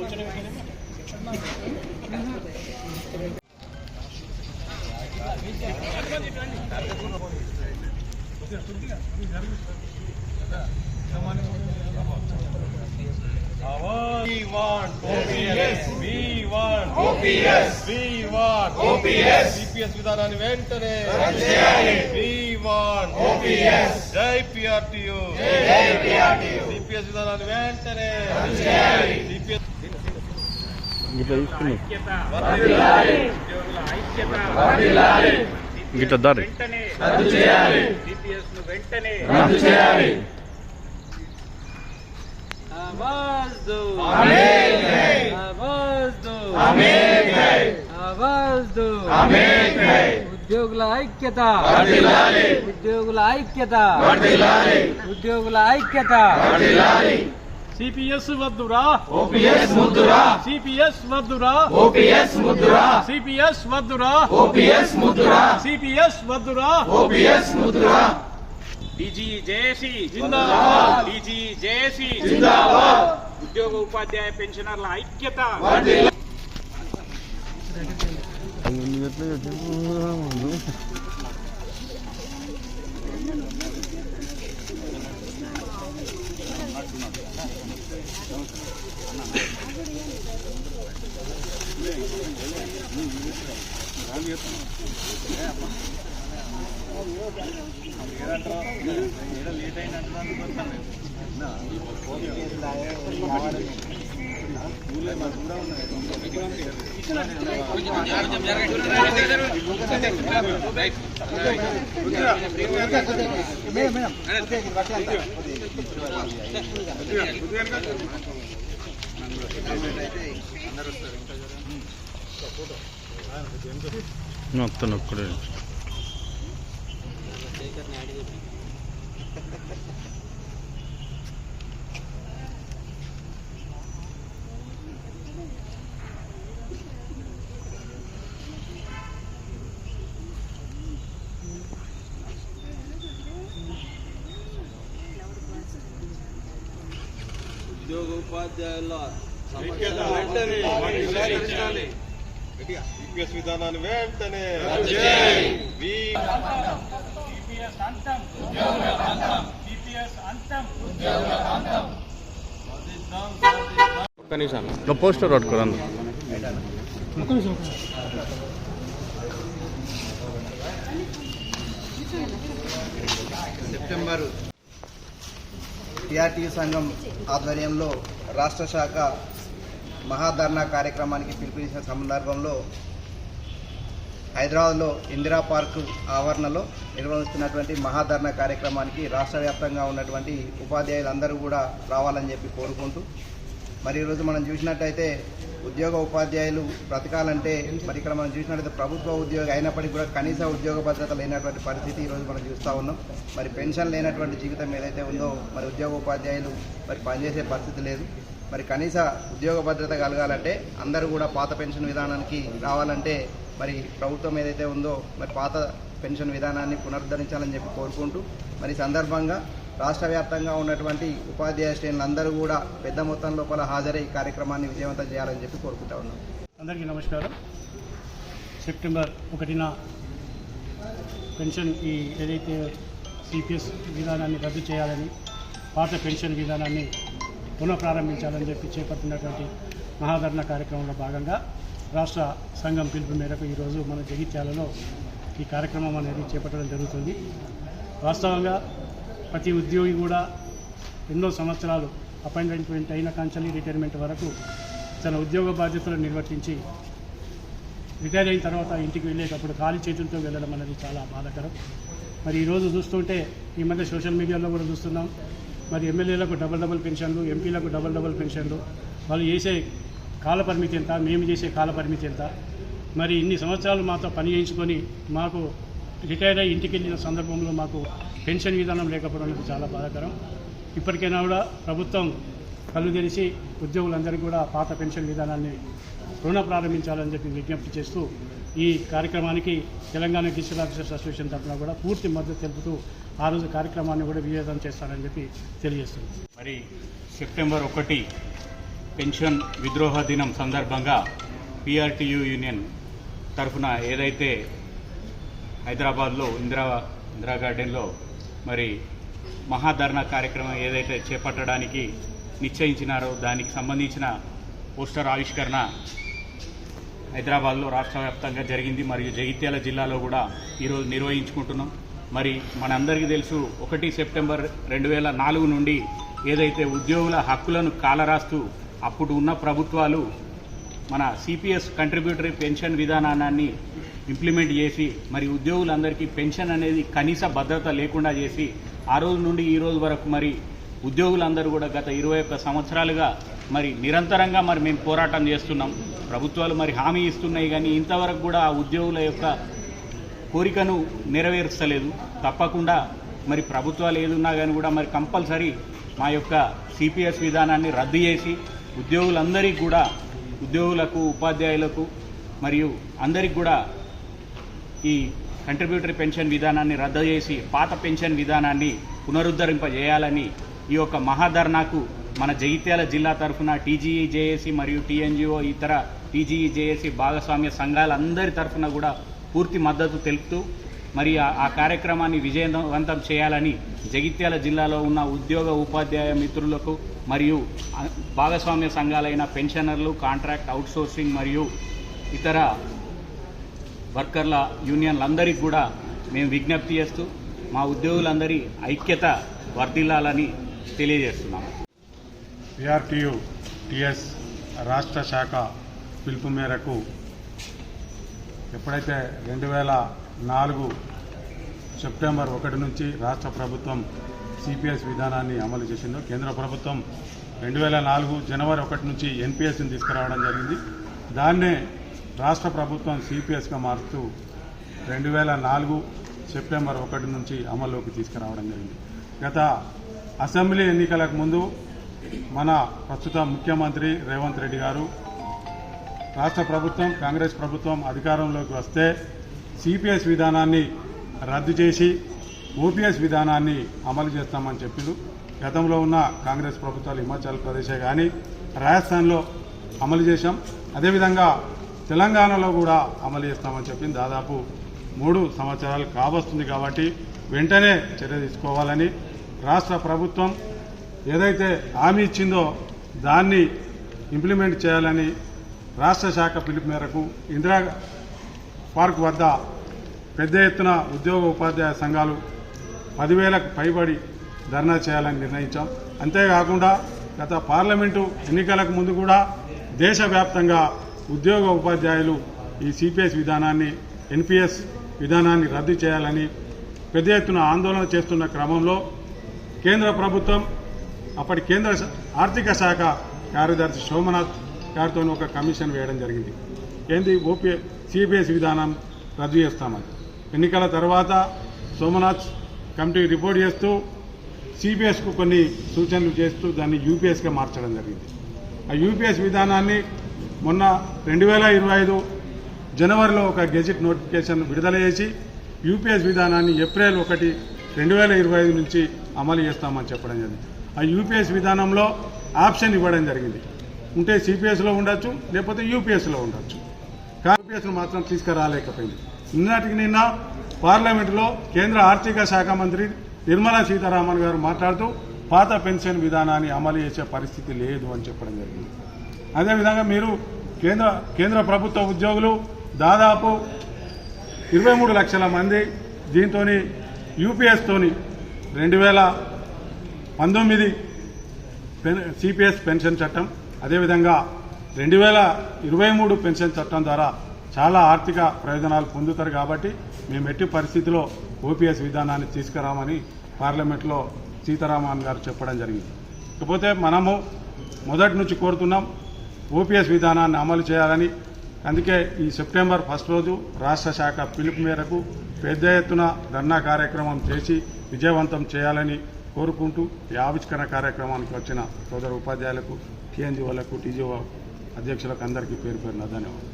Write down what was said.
We want OPS. We want OPS. We want OPS. CPS విధానాన్ని వెంటనే We want OPS. జై PRTU. జై PRTU. CPS విధానాన్ని వెంటనే CPS గిట్లా తీసుకున్నాం వర్ధిల్లాలి. ఉద్యోగుల ఐక్యత వర్ధిల్లాలి. గిట్లా దారి వెంటనే రద్దు చేయాలి. CPS ను వెంటనే రద్దు చేయాలి. आवाज दो आमीन है. आवाज दो आमीन है. आवाज दो आमीन है. ఉద్యోగుల ఐక్యత వర్ధిల్లాలి. ఉద్యోగుల ఐక్యత వర్ధిల్లాలి. ఉద్యోగుల ఐక్యత వర్ధిల్లాలి. సిపిఎస్ వద్దురా OPS ముద్దురా. సిపిఎస్ వద్దురా OPS ముద్దురా. సిపిఎస్ వద్దురా OPS ముద్దురా. సిపిఎస్ వద్దురా OPS ముద్దురా. డీజీ జేఏసీ జిందాబాద్. డీజీ జేఏసీ జిందాబాద్. ఉద్యోగ ఉపాధ్యాయ పెన్షనర్ల ఐక్యత వర్ధిల్లాలి. నొక్కుతాను ఒక్కడే ఉద్యోగ ఉపాధ్యాయుల వెంటనే CPS విధానాన్ని వెంటనే ఒక్క నిమిషం పోస్టర్ పట్టుకోరండి సెప్టెంబర్ PRTU సంఘం ఆధ్వర్యంలో రాష్ట్ర శాఖ మహాధర్నా కార్యక్రమానికి పిలుపునిచ్చిన సందర్భంలో హైదరాబాద్లో ఇందిరా పార్కు ఆవరణలో నిర్వహిస్తున్నటువంటి మహాధర్నా కార్యక్రమానికి రాష్ట్ర వ్యాప్తంగా ఉన్నటువంటి ఉపాధ్యాయులందరూ కూడా రావాలని చెప్పి కోరుకుంటూ మరి ఈరోజు మనం చూసినట్టయితే ఉద్యోగ ఉపాధ్యాయులు బ్రతకాలంటే మరి ఇక్కడ మనం చూసినట్టయితే ప్రభుత్వ ఉద్యోగి అయినప్పటికీ కూడా కనీస ఉద్యోగ భద్రత లేనటువంటి పరిస్థితి ఈరోజు మనం చూస్తూ ఉన్నాం. మరి పెన్షన్ లేనటువంటి జీవితం ఏదైతే ఉందో మరి ఉద్యోగ ఉపాధ్యాయులు మరి పనిచేసే పరిస్థితి లేదు. మరి కనీస ఉద్యోగ భద్రత కలగాలంటే అందరూ కూడా పాత పెన్షన్ విధానానికి రావాలంటే మరి ప్రభుత్వం ఏదైతే ఉందో మరి పాత పెన్షన్ విధానాన్ని పునరుద్ధరించాలని చెప్పి కోరుకుంటూ మరి సందర్భంగా రాష్ట్ర వ్యాప్తంగా ఉన్నటువంటి ఉపాధ్యాయ శ్రేణులందరూ కూడా పెద్ద మొత్తం లోపల హాజరై కార్యక్రమాన్ని విజయవంతం చేయాలని చెప్పి కోరుకుంటా ఉన్నాం. అందరికీ నమస్కారం. సెప్టెంబర్ 1న పెన్షన్ ఏదైతే CPS విధానాన్ని రద్దు చేయాలని పాత పెన్షన్ విధానాన్ని పునఃప్రారంభించాలని చెప్పి చేపట్టినటువంటి మహాధర్నా కార్యక్రమంలో భాగంగా రాష్ట్ర సంఘం పిలుపు మేరకు ఈరోజు మన జగిత్యాలలో ఈ కార్యక్రమం అనేది చేపట్టడం జరుగుతుంది. వాస్తవంగా ప్రతి ఉద్యోగి కూడా ఎన్నో సంవత్సరాలు అపాయింట్మెంట్ అయిన కాంచెల్లి రిటైర్మెంట్ వరకు తన ఉద్యోగ బాధ్యతలను నిర్వర్తించి రిటైర్ అయిన తర్వాత ఇంటికి వెళ్ళేటప్పుడు ఖాళీ చేతులతో వెళ్ళడం అనేది చాలా బాధాకరం. మరి ఈరోజు చూస్తుంటే ఈ మధ్య సోషల్ మీడియాలో కూడా చూస్తున్నాం, మరి ఎమ్మెల్యేలకు డబుల్ పెన్షన్లు, ఎంపీలకు డబుల్ పెన్షన్లు, వాళ్ళు చేసే కాల పరిమితి ఎంత, మేము చేసే కాల పరిమితి ఎంత, మరి ఇన్ని సంవత్సరాలు మాతో పని చేయించుకొని మాకు రిటైర్ అయ్యి ఇంటికి వెళ్ళిన సందర్భంలో మాకు పెన్షన్ విధానం లేకపోవడం అనేది చాలా బాధాకరం. ఇప్పటికైనా కూడా ప్రభుత్వం కళ్ళు తెరిచి ఉద్యోగులందరికీ కూడా పాత పెన్షన్ విధానాన్ని పునఃప్రారంభించాలని చెప్పి విజ్ఞప్తి చేస్తూ ఈ కార్యక్రమానికి తెలంగాణ డిజిటల్ ఆఫీసర్స్ అసోసియేషన్ తరఫున కూడా పూర్తి మద్దతు తెలుపుతూ ఆ రోజు కార్యక్రమాన్ని కూడా విజయవంతం చేస్తానని చెప్పి తెలియజేస్తుంది. మరి సెప్టెంబర్ 1 పెన్షన్ విద్రోహ దినం సందర్భంగా పిఆర్టీయూ యూనియన్ తరఫున ఏదైతే హైదరాబాద్లో ఇందిరా గార్డెన్లో మరి మహాధర్నా కార్యక్రమం ఏదైతే చేపట్టడానికి నిశ్చయించినారో దానికి సంబంధించిన పోస్టర్ ఆవిష్కరణ హైదరాబాద్లో రాష్ట్ర వ్యాప్తంగా జరిగింది. మరియు జగిత్యాల జిల్లాలో కూడా ఈరోజు నిర్వహించుకుంటున్నాం. మరి మనందరికీ తెలుసు 1 సెప్టెంబర్ 2004 నుండి ఏదైతే ఉద్యోగుల హక్కులను కాలరాస్తూ అప్పుడు ఉన్న ప్రభుత్వాలు మన సిపిఎస్ కంట్రిబ్యూటరీ పెన్షన్ విధానాన్ని ఇంప్లిమెంట్ చేసి మరి ఉద్యోగులందరికీ పెన్షన్ అనేది కనీస భద్రత లేకుండా చేసి ఆ రోజు నుండి ఈ రోజు వరకు మరి ఉద్యోగులందరూ కూడా గత 21 సంవత్సరాలుగా మరి నిరంతరంగా మరి మేము పోరాటం చేస్తున్నాం. ప్రభుత్వాలు మరి హామీ ఇస్తున్నాయి కానీ ఇంతవరకు కూడా ఆ ఉద్యోగుల యొక్క కోరికను నెరవేర్చలేదు. తప్పకుండా మరి ప్రభుత్వాలు ఏదున్నా కానీ కూడా మరి కంపల్సరీ మా యొక్క సిపిఎస్ విధానాన్ని రద్దు చేసి ఉద్యోగులందరికీ కూడా ఉద్యోగులకు ఉపాధ్యాయులకు మరియు అందరికి కూడా ఈ కంట్రిబ్యూటరీ పెన్షన్ విధానాన్ని రద్దు చేసి పాత పెన్షన్ విధానాన్ని పునరుద్ధరింపజేయాలని ఈ యొక్క మహాధర్నాకు మన జగిత్యాల జిల్లా తరఫున టీజీఈ జేఏసీ మరియు టీఎన్జిఓ ఇతర టీజీఈ జేఏసీ భాగస్వామ్య సంఘాలందరి తరఫున కూడా పూర్తి మద్దతు తెలుపుతూ మరి ఆ కార్యక్రమాన్ని విజయవంతం చేయాలని జగిత్యాల జిల్లాలో ఉన్న ఉద్యోగ ఉపాధ్యాయ మిత్రులకు మరియు భాగస్వామ్య సంఘాలైన పెన్షనర్లు, కాంట్రాక్ట్ అవుట్సోర్సింగ్ మరియు ఇతర వర్కర్ల యూనియన్లందరికీ కూడా మేము విజ్ఞప్తి చేస్తూ మా ఉద్యోగులందరి ఐక్యత వర్ధిల్లాలని తెలియజేస్తున్నాము. పిఆర్టీయూ టిఎస్ రాష్ట్ర శాఖ పిలుపు మేరకు ఎప్పుడైతే 2004 సెప్టెంబర్ 1 నుంచి రాష్ట్ర ప్రభుత్వం సిపిఎస్ విధానాన్ని అమలు చేసిందో, కేంద్ర ప్రభుత్వం 2004 జనవరి 1 నుంచి ఎన్పిఎస్ని తీసుకురావడం జరిగింది. దాన్నే రాష్ట్ర ప్రభుత్వం సిపిఎస్గా మారుస్తూ 2004 సెప్టెంబర్ 1 నుంచి అమల్లోకి తీసుకురావడం జరిగింది. గత అసెంబ్లీ ఎన్నికలకు ముందు మన ప్రస్తుత ముఖ్యమంత్రి రేవంత్ రెడ్డి గారు రాష్ట్ర ప్రభుత్వం కాంగ్రెస్ ప్రభుత్వం అధికారంలోకి వస్తే సిపిఎస్ విధానాన్ని రద్దు చేసి ఓపీఎస్ విధానాన్ని అమలు చేస్తామని చెప్పిండు. గతంలో ఉన్న కాంగ్రెస్ ప్రభుత్వాలు హిమాచల్ ప్రదేశ్ కానీ రాజస్థాన్లో అమలు చేశాం. అదేవిధంగా తెలంగాణలో కూడా అమలు చేస్తామని చెప్పింది. దాదాపు 3 సంవత్సరాలు కావస్తుంది కాబట్టి వెంటనే చర్య తీసుకోవాలని రాష్ట్ర ప్రభుత్వం ఏదైతే హామీ ఇచ్చిందో దాన్ని ఇంప్లిమెంట్ చేయాలని రాష్ట్ర శాఖ పిలుపు మేరకు ఇందిరా పార్క్ వద్ద పెద్ద ఎత్తున ఉద్యోగ ఉపాధ్యాయ సంఘాలు 10,000కు పైబడి ధర్నా చేయాలని నిర్ణయించాం. అంతేకాకుండా గత పార్లమెంటు ఎన్నికలకు ముందు కూడా దేశవ్యాప్తంగా ఉద్యోగ ఉపాధ్యాయులు ఈ సిపిఎస్ విధానాన్ని ఎన్పిఎస్ విధానాన్ని రద్దు చేయాలని పెద్ద ఎత్తున ఆందోళన చేస్తున్న క్రమంలో కేంద్ర ప్రభుత్వం అప్పటి కేంద్ర ఆర్థిక శాఖ కార్యదర్శి సోమనాథ్ గారితో ఒక కమిషన్ వేయడం జరిగింది. ఏంది సిపిఎస్ విధానం రద్దు చేస్తామని. ఎన్నికల తర్వాత సోమనాథ్ కమిటీ రిపోర్ట్ చేస్తూ సిపిఎస్కు కొన్ని సూచనలు చేస్తూ దాన్ని యూపీఎస్గా మార్చడం జరిగింది. ఆ యూపీఎస్ విధానాన్ని మొన్న 2025 జనవరిలో ఒక గెజిట్ నోటిఫికేషన్ విడుదల చేసి యూపీఎస్ విధానాన్ని ఏప్రిల్ 1, 2025 నుంచి అమలు చేస్తామని చెప్పడం జరిగింది. ఆ యూపీఎస్ విధానంలో ఆప్షన్ ఇవ్వడం జరిగింది. ఉంటే సిపిఎస్లో ఉండొచ్చు, లేకపోతే యూపీఎస్లో ఉండొచ్చు. యూపీఎస్ను మాత్రం తీసుకురాలేకపోయింది. నిన్నటికి నిన్న పార్లమెంటులో కేంద్ర ఆర్థిక శాఖ మంత్రి నిర్మలా సీతారామన్ గారు మాట్లాడుతూ పాత పెన్షన్ విధానాన్ని అమలు చేసే పరిస్థితి లేదు అని చెప్పడం జరిగింది. అదేవిధంగా మీరు కేంద్ర ప్రభుత్వ ఉద్యోగులు దాదాపు 23 లక్షల మంది దీంతో యూపీఎస్తోని 2019 సిపిఎస్ పెన్షన్ చట్టం, అదేవిధంగా 2023 పెన్షన్ చట్టం ద్వారా చాలా ఆర్థిక ప్రయోజనాలు పొందుతారు. కాబట్టి మేము ఎట్టి పరిస్థితిలో ఓపీఎస్ విధానాన్ని తీసుకురామని పార్లమెంట్లో సీతారామన్ గారు చెప్పడం జరిగింది. ఇకపోతే మనము మొదటి నుంచి కోరుతున్నాం ఓపీఎస్ విధానాన్ని అమలు చేయాలని. అందుకే ఈ సెప్టెంబర్ 1 రోజు రాష్ట్ర శాఖ పిలుపు మేరకు పెద్ద ఎత్తున ధర్నా కార్యక్రమం చేసి విజయవంతం చేయాలని కోరుకుంటూ ఈ ఆవిష్కరణ కార్యక్రమానికి వచ్చిన సోదర ఉపాధ్యాయులకు, టీఎన్జీఓలకు, టీజీఓ అధ్యక్షులకు అందరికీ పేరు పేరున ధన్యవాదాలు.